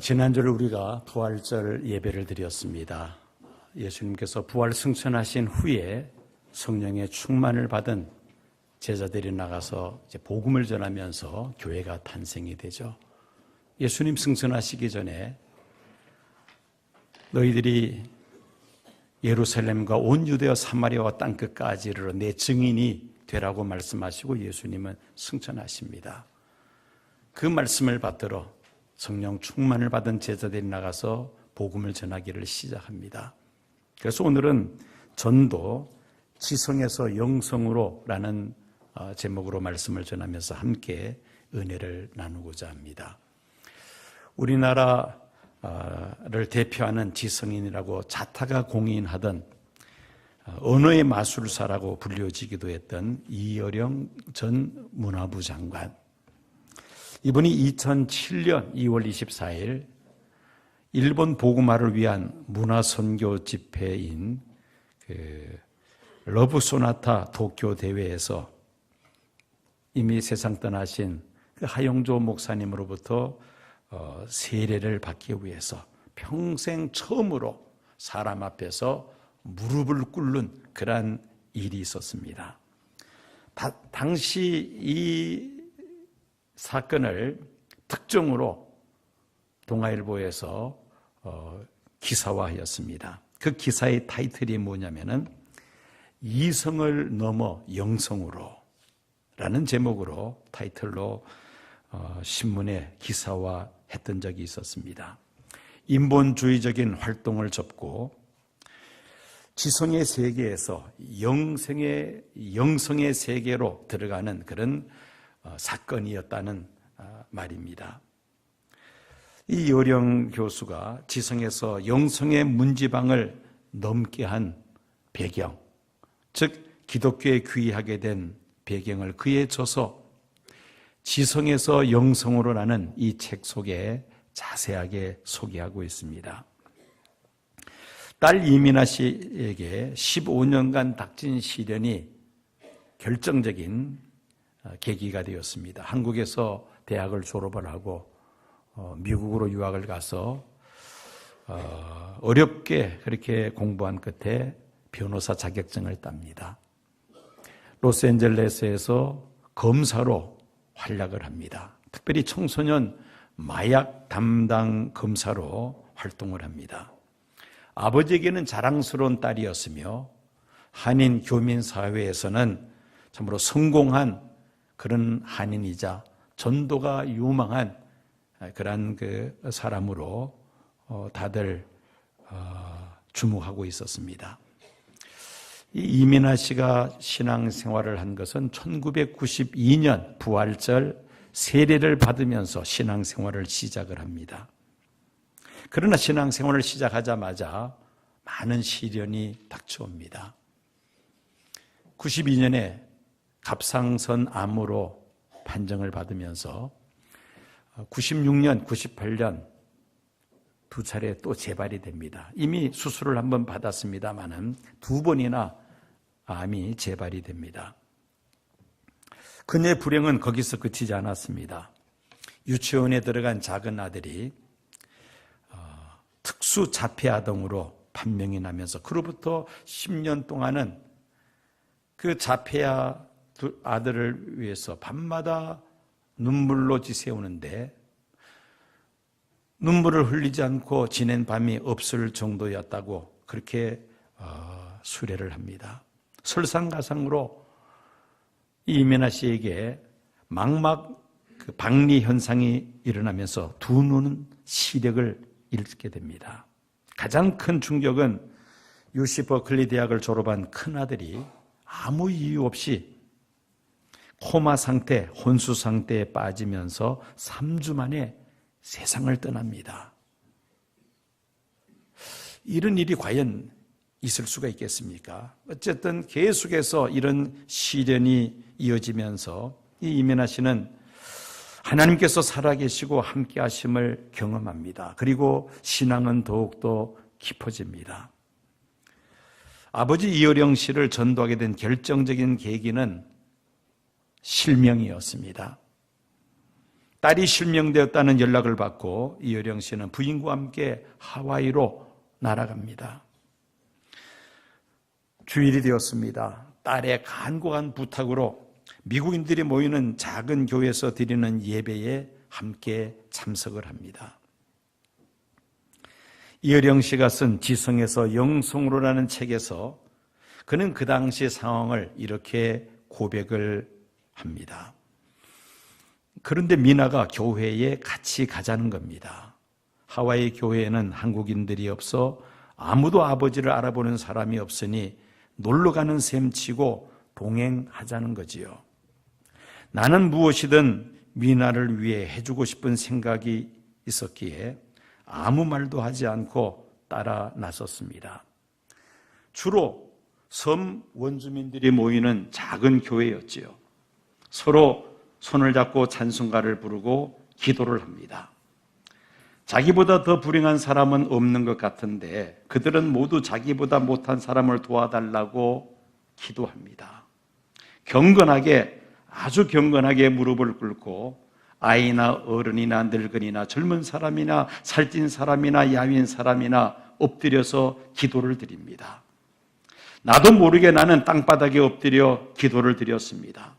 지난주에 우리가 부활절 예배를 드렸습니다. 예수님께서 부활 승천하신 후에 성령의 충만을 받은 제자들이 나가서 이제 복음을 전하면서 교회가 탄생이 되죠. 예수님 승천하시기 전에 너희들이 예루살렘과 온 유대와 사마리아와 땅끝까지 이르러 내 증인이 되라고 말씀하시고 예수님은 승천하십니다. 그 말씀을 받들어 성령 충만을 받은 제자들이 나가서 복음을 전하기를 시작합니다. 그래서 오늘은 전도 지성에서 영성으로라는 제목으로 말씀을 전하면서 함께 은혜를 나누고자 합니다. 우리나라를 대표하는 지성인이라고 자타가 공인하던 언어의 마술사라고 불려지기도 했던 이어령 전 문화부 장관, 이분이 2007년 2월 24일 일본 복음화를 위한 문화선교 집회인 러브소나타 도쿄 대회에서 이미 세상 떠나신 그 하영조 목사님으로부터 세례를 받기 위해서 평생 처음으로 사람 앞에서 무릎을 꿇는 그러한 일이 있었습니다. 당시 이 사건을 특종으로 동아일보에서 기사화하였습니다. 그 기사의 타이틀이 뭐냐면은 이성을 넘어 영성으로 라는 제목으로 타이틀로 신문에 기사화했던 적이 있었습니다. 인본주의적인 활동을 접고 지성의 세계에서 영성의 세계로 들어가는 그런 사건이었다는 말입니다. 이 여령 교수가 지성에서 영성의 문지방을 넘게 한 배경, 즉 기독교에 귀의하게 된 배경을 그의 저서 지성에서 영성으로라는 이 책 속에 자세하게 소개하고 있습니다. 딸 이민아 씨에게 15년간 닥친 시련이 결정적인 계기가 되었습니다. 한국에서 대학을 졸업을 하고 미국으로 유학을 가서 어렵게 그렇게 공부한 끝에 변호사 자격증을 땁니다. 로스앤젤레스에서 검사로 활약을 합니다. 특별히 청소년 마약 담당 검사로 활동을 합니다. 아버지에게는 자랑스러운 딸이었으며 한인 교민 사회에서는 참으로 성공한 그런 한인이자 전도가 유망한 그런 그 사람으로 다들 주목하고 있었습니다. 이 이민아 씨가 신앙생활을 한 것은 1992년 부활절 세례를 받으면서 신앙생활을 시작을 합니다. 그러나 신앙생활을 시작하자마자 많은 시련이 닥쳐옵니다. 92년에 갑상선 암으로 판정을 받으면서 96년, 98년 두 차례 또 재발이 됩니다. 이미 수술을 한번 받았습니다마는 두 번이나 암이 재발이 됩니다. 그녀의 불행은 거기서 그치지 않았습니다. 유치원에 들어간 작은 아들이 특수 자폐아동으로 판명이 나면서 그로부터 10년 동안은 그 자폐아 아들을 위해서 밤마다 눈물로 지새우는데 눈물을 흘리지 않고 지낸 밤이 없을 정도였다고 그렇게 수레를 합니다. 설상가상으로 이민아 씨에게 망막 박리 현상이 일어나면서 두 눈은 시력을 잃게 됩니다. 가장 큰 충격은 UC 버클리 대학을 졸업한 큰아들이 아무 이유 없이 코마 상태, 혼수 상태에 빠지면서 3주 만에 세상을 떠납니다. 이런 일이 과연 있을 수가 있겠습니까? 어쨌든 계속해서 이런 시련이 이어지면서 이 이민아 씨는 하나님께서 살아계시고 함께 하심을 경험합니다. 그리고 신앙은 더욱더 깊어집니다. 아버지 이어령 씨를 전도하게 된 결정적인 계기는 실명이었습니다. 딸이 실명되었다는 연락을 받고 이효령 씨는 부인과 함께 하와이로 날아갑니다. 주일이 되었습니다. 딸의 간곡한 부탁으로 미국인들이 모이는 작은 교회에서 드리는 예배에 함께 참석을 합니다. 이효령 씨가 쓴 지성에서 영성으로라는 책에서 그는 그 당시 상황을 이렇게 고백을 합니다. 그런데 미나가 교회에 같이 가자는 겁니다. 하와이 교회에는 한국인들이 없어 아무도 아버지를 알아보는 사람이 없으니 놀러 가는 셈치고 동행하자는 거지요. 나는 무엇이든 미나를 위해 해주고 싶은 생각이 있었기에 아무 말도 하지 않고 따라 나섰습니다. 주로 섬 원주민들이 모이는 작은 교회였지요. 서로 손을 잡고 찬송가를 부르고 기도를 합니다. 자기보다 더 불행한 사람은 없는 것 같은데 그들은 모두 자기보다 못한 사람을 도와달라고 기도합니다. 경건하게, 아주 경건하게 무릎을 꿇고 아이나 어른이나 늙은이나 젊은 사람이나 살찐 사람이나 야윈 사람이나 엎드려서 기도를 드립니다. 나도 모르게 나는 땅바닥에 엎드려 기도를 드렸습니다.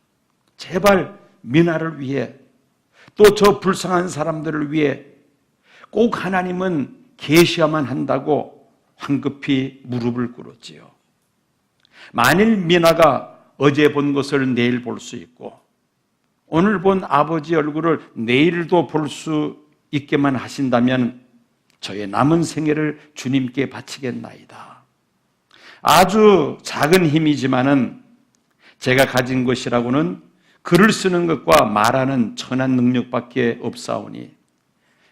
제발 미나를 위해, 또 저 불쌍한 사람들을 위해 꼭 하나님은 계셔야만 한다고 황급히 무릎을 꿇었지요. 만일 미나가 어제 본 것을 내일 볼 수 있고 오늘 본 아버지 얼굴을 내일도 볼 수 있게만 하신다면 저의 남은 생애를 주님께 바치겠나이다. 아주 작은 힘이지만은 제가 가진 것이라고는 글을 쓰는 것과 말하는 천한 능력밖에 없사오니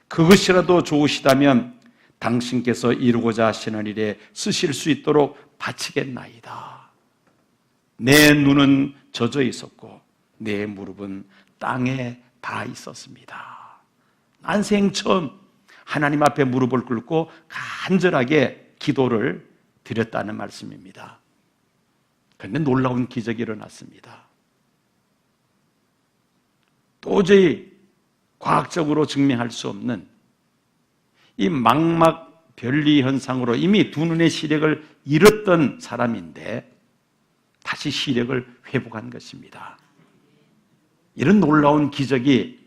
그것이라도 좋으시다면 당신께서 이루고자 하시는 일에 쓰실 수 있도록 바치겠나이다. 내 눈은 젖어 있었고 내 무릎은 땅에 닿아 있었습니다. 난생 처음 하나님 앞에 무릎을 꿇고 간절하게 기도를 드렸다는 말씀입니다. 그런데 놀라운 기적이 일어났습니다. 도저히 과학적으로 증명할 수 없는 이 망막 변리 현상으로 이미 두 눈의 시력을 잃었던 사람인데 다시 시력을 회복한 것입니다. 이런 놀라운 기적이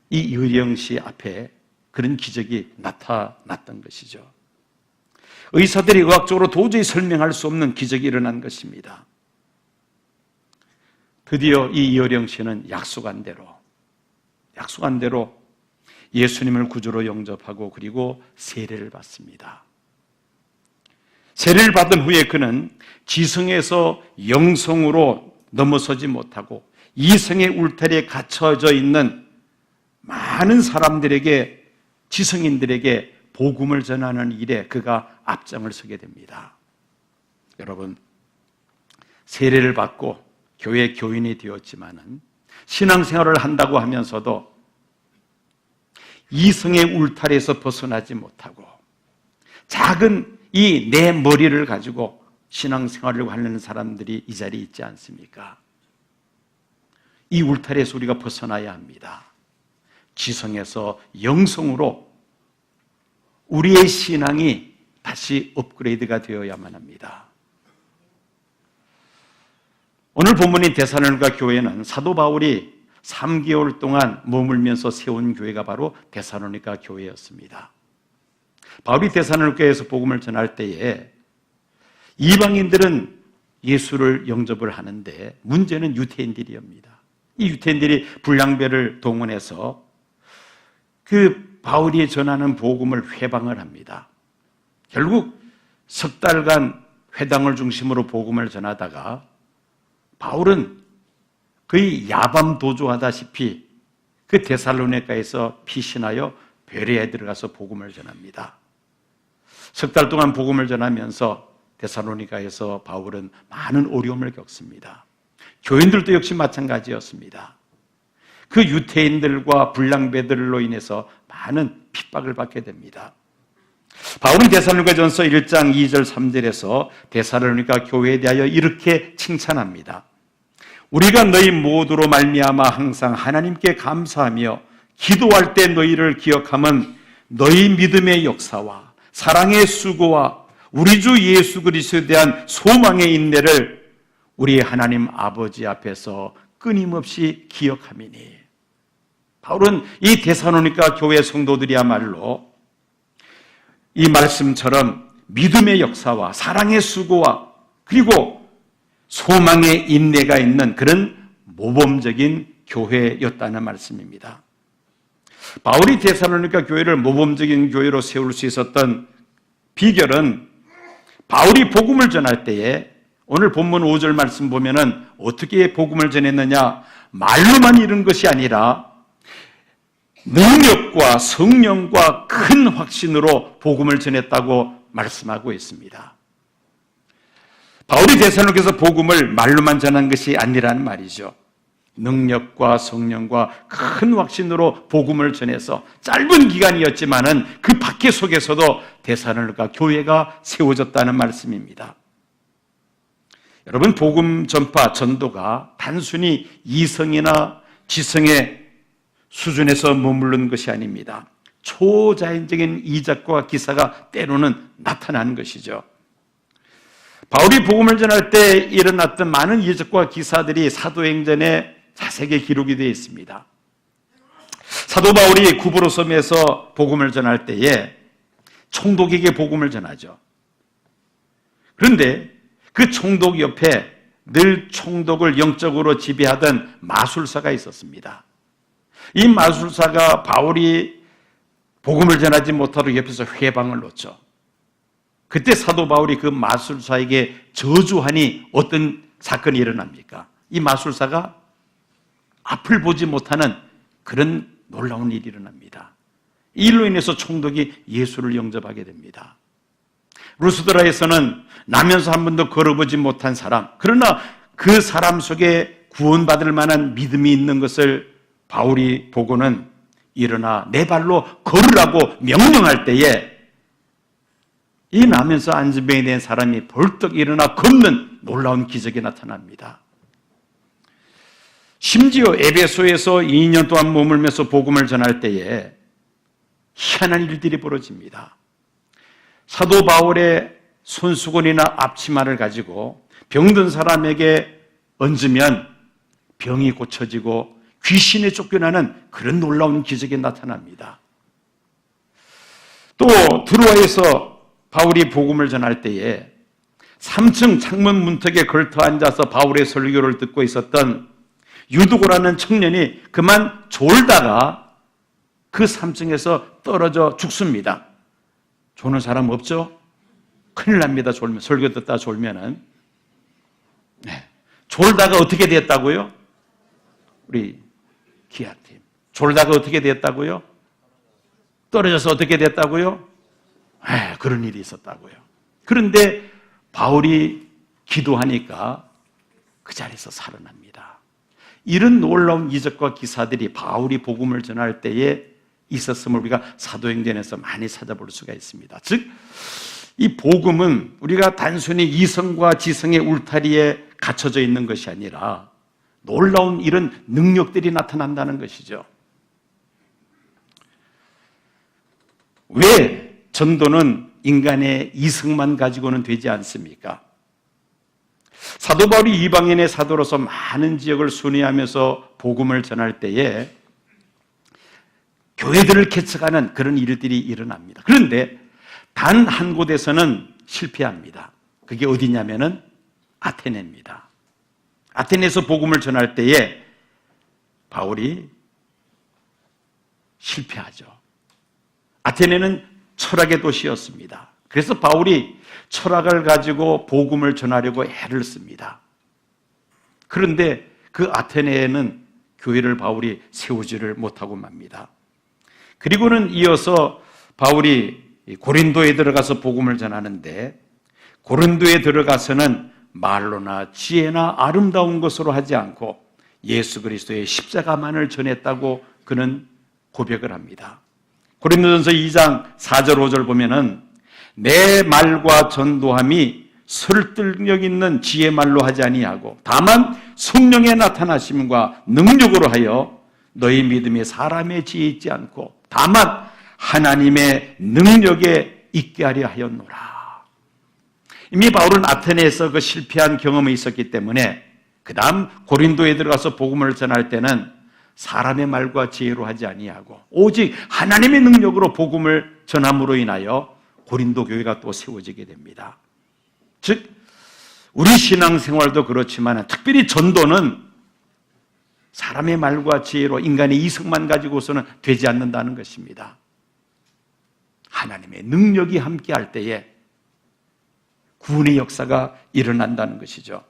이 이효령 씨 앞에 그런 기적이 나타났던 것이죠. 의사들이 의학적으로 도저히 설명할 수 없는 기적이 일어난 것입니다. 드디어 이 이효령 씨는 약속한 대로 예수님을 구주로 영접하고 그리고 세례를 받습니다. 세례를 받은 후에 그는 지성에서 영성으로 넘어서지 못하고 이성의 울타리에 갇혀져 있는 많은 사람들에게, 지성인들에게 복음을 전하는 일에 그가 앞장을 서게 됩니다. 여러분, 세례를 받고 교회 교인이 되었지만은 신앙생활을 한다고 하면서도 이성의 울타리에서 벗어나지 못하고 작은 이 내 머리를 가지고 신앙생활을 하려는 사람들이 이 자리에 있지 않습니까? 이 울타리에서 우리가 벗어나야 합니다. 지성에서 영성으로 우리의 신앙이 다시 업그레이드가 되어야만 합니다. 오늘 본문인 데살로니가 교회는 사도 바울이 3개월 동안 머물면서 세운 교회가 바로 데살로니가 교회였습니다. 바울이 데살로니가에서 복음을 전할 때에 이방인들은 예수를 영접을 하는데 문제는 유대인들이옵니다. 이 유대인들이 불량배를 동원해서 그 바울이 전하는 복음을 회방을 합니다. 결국 석 달간 회당을 중심으로 복음을 전하다가 바울은 거의 야밤 도주하다시피 그 데살로니가에서 피신하여 베레아에 들어가서 복음을 전합니다. 석 달 동안 복음을 전하면서 데살로니가에서 바울은 많은 어려움을 겪습니다. 교인들도 역시 마찬가지였습니다. 그 유태인들과 불량배들로 인해서 많은 핍박을 받게 됩니다. 바울은 데살로니가전서 1장 2절 3절에서 데살로니가 교회에 대하여 이렇게 칭찬합니다. 우리가 너희 모두로 말미암아 항상 하나님께 감사하며 기도할 때 너희를 기억하면 너희 믿음의 역사와 사랑의 수고와 우리 주 예수 그리스도에 대한 소망의 인내를 우리 하나님 아버지 앞에서 끊임없이 기억함이니. 바울은 이 데살로니가 교회 성도들이야말로 이 말씀처럼 믿음의 역사와 사랑의 수고와 그리고 소망의 인내가 있는 그런 모범적인 교회였다는 말씀입니다. 바울이 데살로니가 교회를 모범적인 교회로 세울 수 있었던 비결은 바울이 복음을 전할 때에 오늘 본문 5절 말씀 보면은 어떻게 복음을 전했느냐? 말로만 이룬 것이 아니라 능력과 성령과 큰 확신으로 복음을 전했다고 말씀하고 있습니다. 바울이 데살로니가에서 복음을 말로만 전한 것이 아니라는 말이죠. 능력과 성령과 큰 확신으로 복음을 전해서 짧은 기간이었지만은 그 박해 속에서도 데살로니가 교회가 세워졌다는 말씀입니다. 여러분, 복음 전파 전도가 단순히 이성이나 지성의 수준에서 머무른 것이 아닙니다. 초자연적인 이적과 기사가 때로는 나타나는 것이죠. 바울이 복음을 전할 때 일어났던 많은 이적과 기사들이 사도행전에 자세하게 기록이 되어 있습니다. 사도 바울이 구브로 섬에서 복음을 전할 때에 총독에게 복음을 전하죠. 그런데 그 총독 옆에 늘 총독을 영적으로 지배하던 마술사가 있었습니다. 이 마술사가 바울이 복음을 전하지 못하도록 옆에서 회방을 놓죠. 그때 사도 바울이 그 마술사에게 저주하니 어떤 사건이 일어납니까? 이 마술사가 앞을 보지 못하는 그런 놀라운 일이 일어납니다. 이 일로 인해서 총독이 예수를 영접하게 됩니다. 루스드라에서는 나면서 한 번도 걸어보지 못한 사람, 그러나 그 사람 속에 구원받을 만한 믿음이 있는 것을 바울이 보고는 일어나 내 발로 걸으라고 명령할 때에 이 나면서 안진병이 된 사람이 벌떡 일어나 걷는 놀라운 기적이 나타납니다. 심지어 에베소에서 2년 동안 머물면서 복음을 전할 때에 희한한 일들이 벌어집니다. 사도 바울의 손수건이나 앞치마를 가지고 병든 사람에게 얹으면 병이 고쳐지고 귀신에 쫓겨나는 그런 놀라운 기적이 나타납니다. 또 드로아에서 바울이 복음을 전할 때에 3층 창문 문턱에 걸터 앉아서 바울의 설교를 듣고 있었던 유두고라는 청년이 그만 졸다가 그 3층에서 떨어져 죽습니다. 조는 사람 없죠? 큰일 납니다. 졸면, 설교 듣다 졸면은. 네. 졸다가 어떻게 됐다고요? 우리 기아팀. 졸다가 어떻게 됐다고요? 떨어져서 어떻게 됐다고요? 그런 일이 있었다고요. 그런데 바울이 기도하니까 그 자리에서 살아납니다. 이런 놀라운 이적과 기사들이 바울이 복음을 전할 때에 있었음을 우리가 사도행전에서 많이 찾아볼 수가 있습니다. 즉, 이 복음은 우리가 단순히 이성과 지성의 울타리에 갇혀져 있는 것이 아니라 놀라운 이런 능력들이 나타난다는 것이죠. 왜 전도는 인간의 이성만 가지고는 되지 않습니까? 사도 바울이 이방인의 사도로서 많은 지역을 순회하면서 복음을 전할 때에 교회들을 개척하는 그런 일들이 일어납니다. 그런데 단 한 곳에서는 실패합니다. 그게 어디냐면은 아테네입니다. 아테네에서 복음을 전할 때에 바울이 실패하죠. 아테네는 철학의 도시였습니다. 그래서 바울이 철학을 가지고 복음을 전하려고 애를 씁니다. 그런데 그 아테네에는 교회를 바울이 세우지를 못하고 맙니다. 그리고는 이어서 바울이 고린도에 들어가서 복음을 전하는데 고린도에 들어가서는 말로나 지혜나 아름다운 것으로 하지 않고 예수 그리스도의 십자가만을 전했다고 그는 고백을 합니다. 고린도전서 2장 4절 5절 보면은 내 말과 전도함이 설득력 있는 지혜 말로 하지 아니하고 다만 성령의 나타나심과 능력으로 하여 너희 믿음이 사람의 지혜에 있지 않고 다만 하나님의 능력에 있게 하려 하였노라. 이미 바울은 아테네에서 그 실패한 경험이 있었기 때문에 그 다음 고린도에 들어가서 복음을 전할 때는 사람의 말과 지혜로 하지 아니하고 오직 하나님의 능력으로 복음을 전함으로 인하여 고린도 교회가 또 세워지게 됩니다. 즉 우리 신앙생활도 그렇지만 특별히 전도는 사람의 말과 지혜로 인간의 이성만 가지고서는 되지 않는다는 것입니다. 하나님의 능력이 함께할 때에 구원의 역사가 일어난다는 것이죠.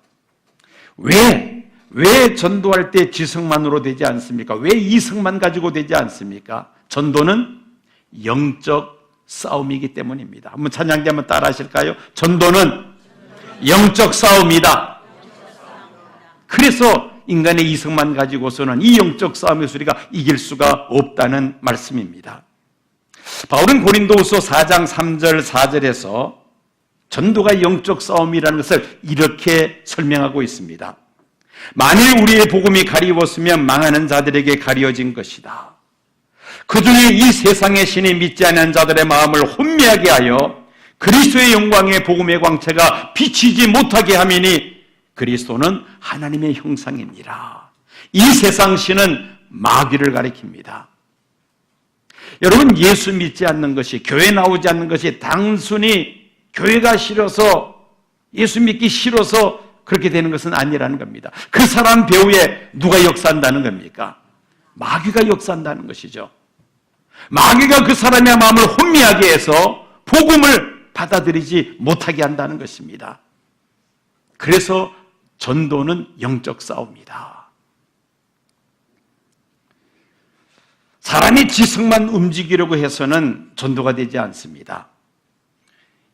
왜 전도할 때 지성만으로 되지 않습니까? 왜 이성만 가지고 되지 않습니까? 전도는 영적 싸움이기 때문입니다. 한번 찬양대 한번 따라 하실까요? 전도는 영적 싸움이다. 그래서 인간의 이성만 가지고서는 이 영적 싸움에서 우리가 이길 수가 없다는 말씀입니다. 바울은 고린도후서 4장 3절 4절에서 전도가 영적 싸움이라는 것을 이렇게 설명하고 있습니다. 만일 우리의 복음이 가리웠으면 망하는 자들에게 가려진 것이다. 그 중에 이 세상의 신이 믿지 않는 자들의 마음을 혼미하게 하여 그리스도의 영광의 복음의 광채가 비치지 못하게 함이니 그리스도는 하나님의 형상이니라. 이 세상 신은 마귀를 가리킵니다. 여러분, 예수 믿지 않는 것이, 교회 나오지 않는 것이 단순히 교회가 싫어서, 예수 믿기 싫어서 그렇게 되는 것은 아니라는 겁니다. 그 사람 배후에 누가 역사한다는 겁니까? 마귀가 역사한다는 것이죠. 마귀가 그 사람의 마음을 혼미하게 해서 복음을 받아들이지 못하게 한다는 것입니다. 그래서 전도는 영적 싸움이다. 사람이 지성만 움직이려고 해서는 전도가 되지 않습니다.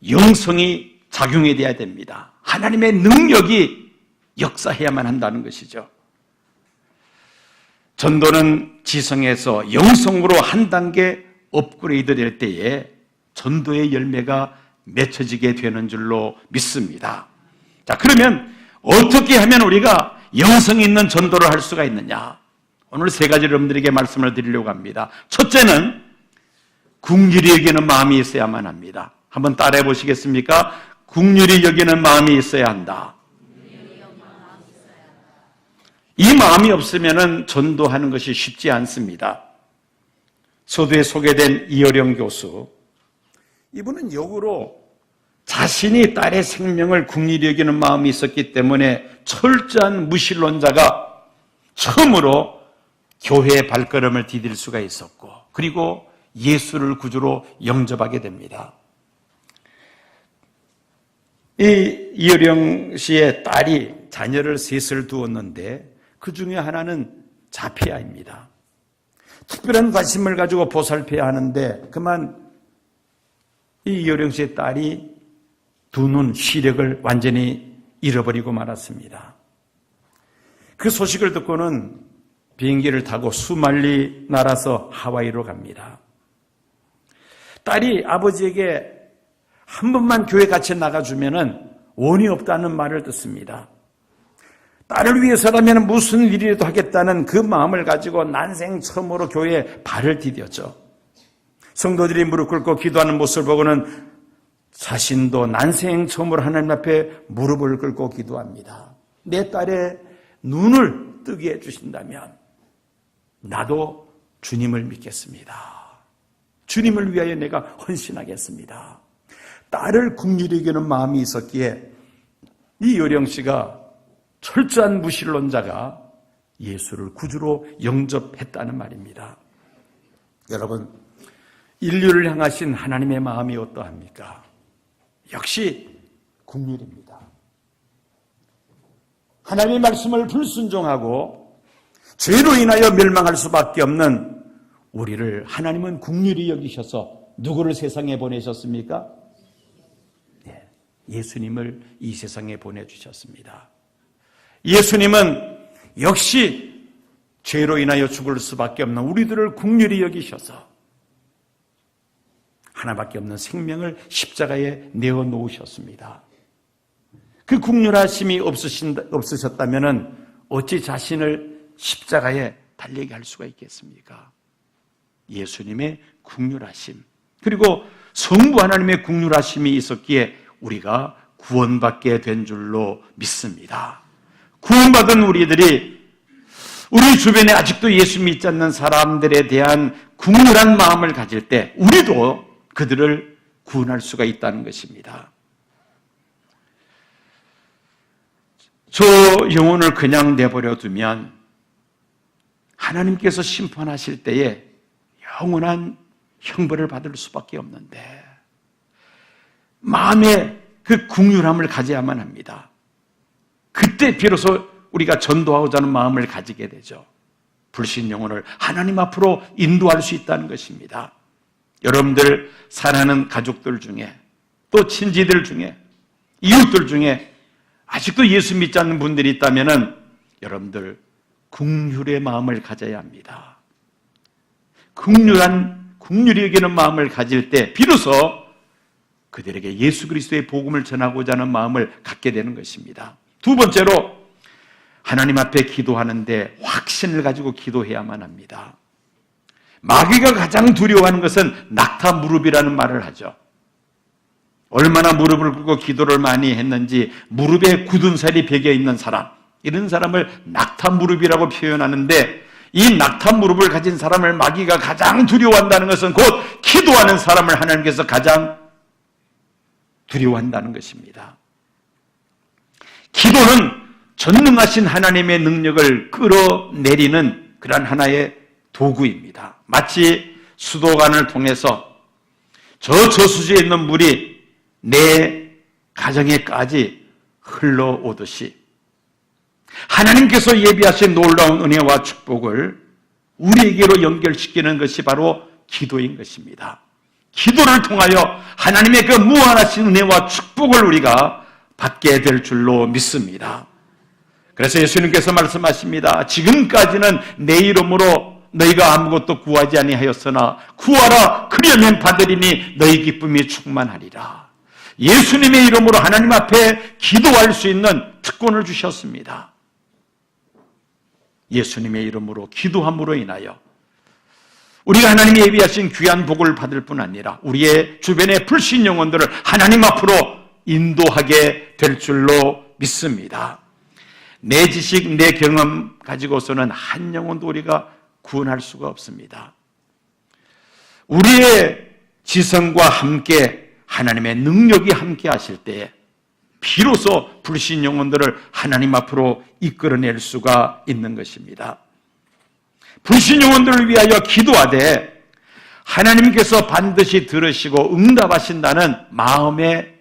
영성이 작용해야 됩니다. 하나님의 능력이 역사해야만 한다는 것이죠. 전도는 지성에서 영성으로 한 단계 업그레이드 될 때에 전도의 열매가 맺혀지게 되는 줄로 믿습니다. 자, 그러면 어떻게 하면 우리가 영성 있는 전도를 할 수가 있느냐? 오늘 세 가지 여러분들에게 말씀을 드리려고 합니다. 첫째는 긍휼히 여기는 마음이 있어야만 합니다. 한번 따라해 보시겠습니까? 긍휼히 여기는 마음이 있어야 한다. 이 마음이 없으면 전도하는 것이 쉽지 않습니다. 서두에 소개된 이어령 교수, 이분은 역으로 자신이 딸의 생명을 긍휼히 여기는 마음이 있었기 때문에 철저한 무신론자가 처음으로 교회의 발걸음을 디딜 수가 있었고, 그리고 예수를 구주로 영접하게 됩니다. 이 이어령 씨의 딸이 자녀를 셋을 두었는데 그 중에 하나는 자폐아입니다. 특별한 관심을 가지고 보살펴야 하는데 그만 이 이어령 씨의 딸이 두 눈 시력을 완전히 잃어버리고 말았습니다. 그 소식을 듣고는 비행기를 타고 수말리 날아서 하와이로 갑니다. 딸이 아버지에게 한 번만 교회 같이 나가주면은 원이 없다는 말을 듣습니다. 딸을 위해서라면 무슨 일이라도 하겠다는 그 마음을 가지고 난생 처음으로 교회에 발을 디뎠죠. 성도들이 무릎 꿇고 기도하는 모습을 보고는 자신도 난생 처음으로 하나님 앞에 무릎을 꿇고 기도합니다. 내 딸의 눈을 뜨게 해주신다면 나도 주님을 믿겠습니다. 주님을 위하여 내가 헌신하겠습니다. 딸을 긍휼히 여기는 마음이 있었기에 이 여령 씨가 철저한 무신론자가 예수를 구주로 영접했다는 말입니다. 여러분, 인류를 향하신 하나님의 마음이 어떠합니까? 역시 긍휼입니다. 하나님의 말씀을 불순종하고 죄로 인하여 멸망할 수밖에 없는 우리를 하나님은 긍휼히 여기셔서 누구를 세상에 보내셨습니까? 네, 예수님을 이 세상에 보내주셨습니다. 예수님은 역시 죄로 인하여 죽을 수밖에 없는 우리들을 긍휼히 여기셔서 하나밖에 없는 생명을 십자가에 내어 놓으셨습니다. 그 긍휼하심이 없으셨다면 어찌 자신을 십자가에 달리게 할 수가 있겠습니까? 예수님의 긍휼하심, 그리고 성부 하나님의 긍휼하심이 있었기에 우리가 구원받게 된 줄로 믿습니다. 구원받은 우리들이 우리 주변에 아직도 예수 믿지 않는 사람들에 대한 긍휼한 마음을 가질 때 우리도 그들을 구원할 수가 있다는 것입니다. 저 영혼을 그냥 내버려 두면 하나님께서 심판하실 때에 영원한 형벌을 받을 수밖에 없는데 마음에 그 긍휼함을 가져야만 합니다. 그때 비로소 우리가 전도하고자 하는 마음을 가지게 되죠. 불신 영혼을 하나님 앞으로 인도할 수 있다는 것입니다. 여러분들 사랑하는 가족들 중에 또 친지들 중에 이웃들 중에 아직도 예수 믿지 않는 분들이 있다면 여러분들 긍휼의 마음을 가져야 합니다. 긍휼히 여기는 마음을 가질 때 비로소 그들에게 예수 그리스도의 복음을 전하고자 하는 마음을 갖게 되는 것입니다. 두 번째로 하나님 앞에 기도하는데 확신을 가지고 기도해야만 합니다. 마귀가 가장 두려워하는 것은 낙타 무릎이라는 말을 하죠. 얼마나 무릎을 꿇고 기도를 많이 했는지 무릎에 굳은 살이 배겨 있는 사람, 이런 사람을 낙타 무릎이라고 표현하는데 이 낙타 무릎을 가진 사람을 마귀가 가장 두려워한다는 것은 곧 기도하는 사람을 하나님께서 가장 두려워한다는 것입니다. 기도는 전능하신 하나님의 능력을 끌어내리는 그런 하나의 도구입니다. 마치 수도관을 통해서 저 저수지에 있는 물이 내 가정에까지 흘러오듯이 하나님께서 예비하신 놀라운 은혜와 축복을 우리에게로 연결시키는 것이 바로 기도인 것입니다. 기도를 통하여 하나님의 그 무한하신 은혜와 축복을 우리가 받게 될 줄로 믿습니다. 그래서 예수님께서 말씀하십니다. 지금까지는 내 이름으로 너희가 아무것도 구하지 아니하였으나 구하라 그리하면 받으리니 너희 기쁨이 충만하리라. 예수님의 이름으로 하나님 앞에 기도할 수 있는 특권을 주셨습니다. 예수님의 이름으로 기도함으로 인하여 우리가 하나님이 예비하신 귀한 복을 받을 뿐 아니라 우리의 주변의 불신 영혼들을 하나님 앞으로 인도하게 될 줄로 믿습니다. 내 지식, 내 경험 가지고서는 한 영혼도 우리가 구원할 수가 없습니다. 우리의 지성과 함께 하나님의 능력이 함께 하실 때에 비로소 불신 영혼들을 하나님 앞으로 이끌어낼 수가 있는 것입니다. 불신 영혼들을 위하여 기도하되 하나님께서 반드시 들으시고 응답하신다는 마음의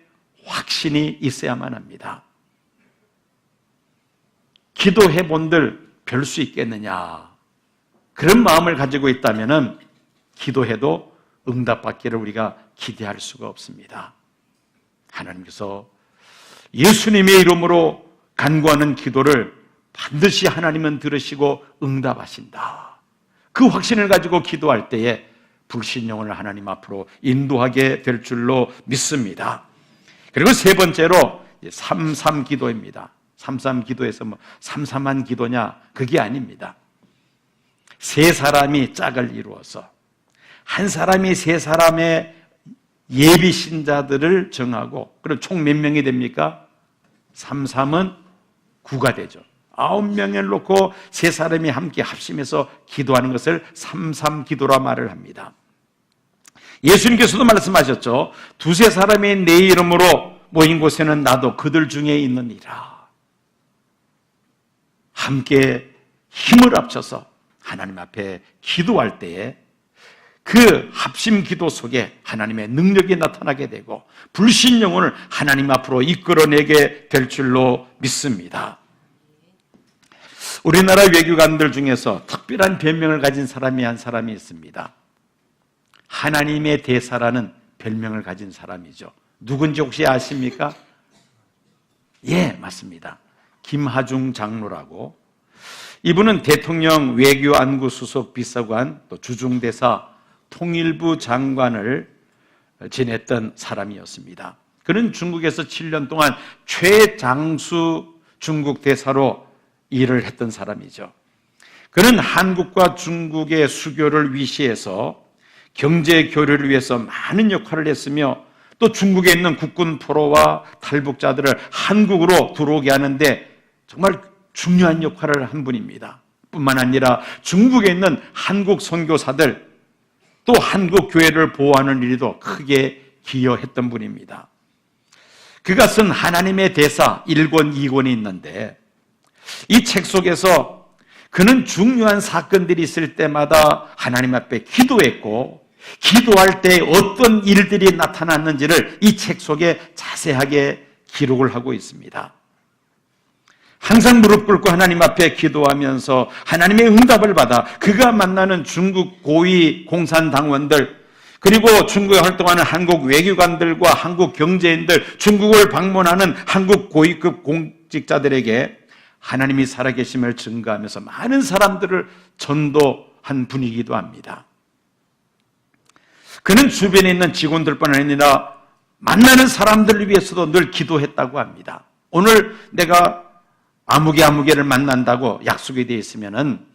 확신이 있어야만 합니다. 기도해 본들 별 수 있겠느냐, 그런 마음을 가지고 있다면 기도해도 응답받기를 우리가 기대할 수가 없습니다. 하나님께서 예수님의 이름으로 간구하는 기도를 반드시 하나님은 들으시고 응답하신다. 그 확신을 가지고 기도할 때에 불신 영혼을 하나님 앞으로 인도하게 될 줄로 믿습니다. 그리고 세 번째로 삼삼 기도입니다. 삼삼 기도에서 삼삼한 기도냐, 그게 아닙니다. 세 사람이 짝을 이루어서 한 사람이 세 사람의 예비 신자들을 정하고, 그럼 총 몇 명이 됩니까? 삼삼은 9가 되죠. 9명을 놓고 세 사람이 함께 합심해서 기도하는 것을 삼삼 기도라 말을 합니다. 예수님께서도 말씀하셨죠. 두세 사람이 내 이름으로 모인 곳에는 나도 그들 중에 있느니라. 함께 힘을 합쳐서 하나님 앞에 기도할 때에 그 합심 기도 속에 하나님의 능력이 나타나게 되고 불신 영혼을 하나님 앞으로 이끌어내게 될 줄로 믿습니다. 우리나라 외교관들 중에서 특별한 별명을 가진 사람이 한 사람이 있습니다. 하나님의 대사라는 별명을 가진 사람이죠. 누군지 혹시 아십니까? 예, 맞습니다. 김하중 장로라고. 이분은 대통령 외교안구 수석 비서관, 또 주중대사, 통일부 장관을 지냈던 사람이었습니다. 그는 중국에서 7년 동안 최장수 중국 대사로 일을 했던 사람이죠. 그는 한국과 중국의 수교를 위시해서 경제 교류를 위해서 많은 역할을 했으며 또 중국에 있는 국군 포로와 탈북자들을 한국으로 들어오게 하는데 정말 중요한 역할을 한 분입니다. 뿐만 아니라 중국에 있는 한국 선교사들 또 한국 교회를 보호하는 일에도 크게 기여했던 분입니다. 그가 쓴 하나님의 대사 1권, 2권이 있는데 이 책 속에서 그는 중요한 사건들이 있을 때마다 하나님 앞에 기도했고 기도할 때 어떤 일들이 나타났는지를 이 책 속에 자세하게 기록을 하고 있습니다. 항상 무릎 꿇고 하나님 앞에 기도하면서 하나님의 응답을 받아 그가 만나는 중국 고위 공산당원들 그리고 중국에 활동하는 한국 외교관들과 한국 경제인들, 중국을 방문하는 한국 고위급 공직자들에게 하나님이 살아계심을 증거하면서 많은 사람들을 전도한 분이기도 합니다. 그는 주변에 있는 직원들뿐 아니라 만나는 사람들을 위해서도 늘 기도했다고 합니다. 오늘 내가 아무개를 만난다고 약속이 되어 있으면은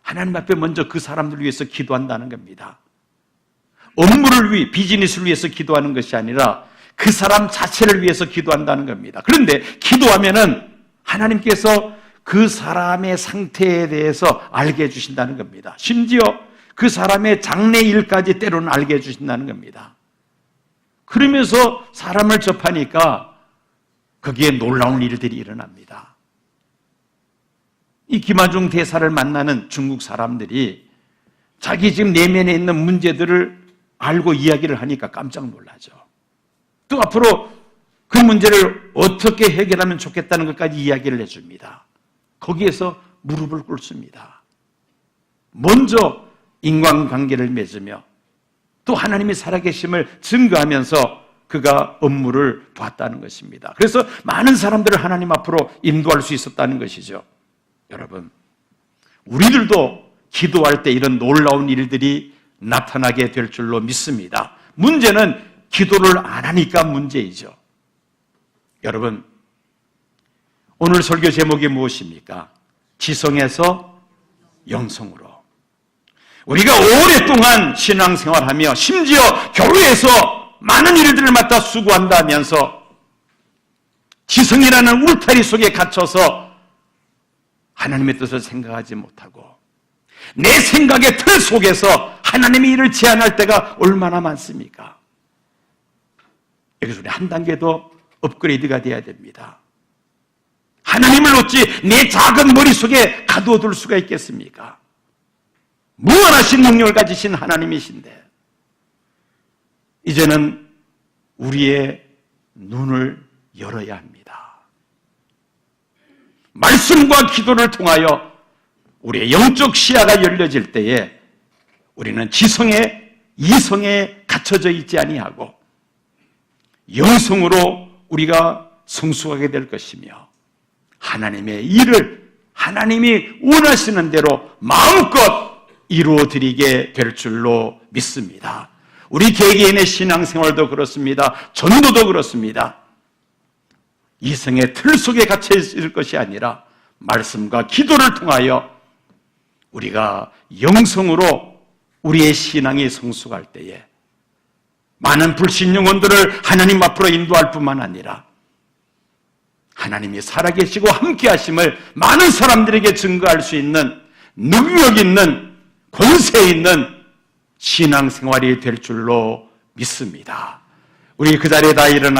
하나님 앞에 먼저 그 사람들을 위해서 기도한다는 겁니다. 업무를 위해, 비즈니스를 위해서 기도하는 것이 아니라 그 사람 자체를 위해서 기도한다는 겁니다. 그런데 기도하면은 하나님께서 그 사람의 상태에 대해서 알게 해주신다는 겁니다. 심지어 그 사람의 장래일까지 때로는 알게 해주신다는 겁니다. 그러면서 사람을 접하니까 거기에 놀라운 일들이 일어납니다. 이 김하중 대사를 만나는 중국 사람들이 자기 지금 내면에 있는 문제들을 알고 이야기를 하니까 깜짝 놀라죠. 또 앞으로 그 문제를 어떻게 해결하면 좋겠다는 것까지 이야기를 해줍니다. 거기에서 무릎을 꿇습니다. 먼저 인간관계를 맺으며 또 하나님의 살아계심을 증거하면서 그가 업무를 도왔다는 것입니다. 그래서 많은 사람들을 하나님 앞으로 인도할 수 있었다는 것이죠. 여러분, 우리들도 기도할 때 이런 놀라운 일들이 나타나게 될 줄로 믿습니다. 문제는 기도를 안 하니까 문제이죠. 여러분, 오늘 설교 제목이 무엇입니까? 지성에서 영성으로. 우리가 오랫동안 신앙생활하며 심지어 교회에서 많은 일들을 맡아 수고한다면서 지성이라는 울타리 속에 갇혀서 하나님의 뜻을 생각하지 못하고 내 생각의 틀 속에서 하나님의 일을 제안할 때가 얼마나 많습니까? 여기서 우리 한 단계 더 업그레이드가 돼야 됩니다. 하나님을 어찌 내 작은 머릿속에 가둬둘 수가 있겠습니까? 무한하신 능력을 가지신 하나님이신데 이제는 우리의 눈을 열어야 합니다. 말씀과 기도를 통하여 우리의 영적 시야가 열려질 때에 우리는 지성에 이성에 갇혀져 있지 아니하고 영성으로 우리가 성숙하게 될 것이며 하나님의 일을 하나님이 원하시는 대로 마음껏 이루어드리게 될 줄로 믿습니다. 우리 개개인의 신앙생활도 그렇습니다. 전도도 그렇습니다. 이성의 틀 속에 갇혀 있을 것이 아니라 말씀과 기도를 통하여 우리가 영성으로 우리의 신앙이 성숙할 때에 많은 불신 영혼들을 하나님 앞으로 인도할 뿐만 아니라 하나님이 살아계시고 함께 하심을 많은 사람들에게 증거할 수 있는 능력 있는 권세 있는 신앙생활이 될 줄로 믿습니다. 우리 그 자리에 다 일어나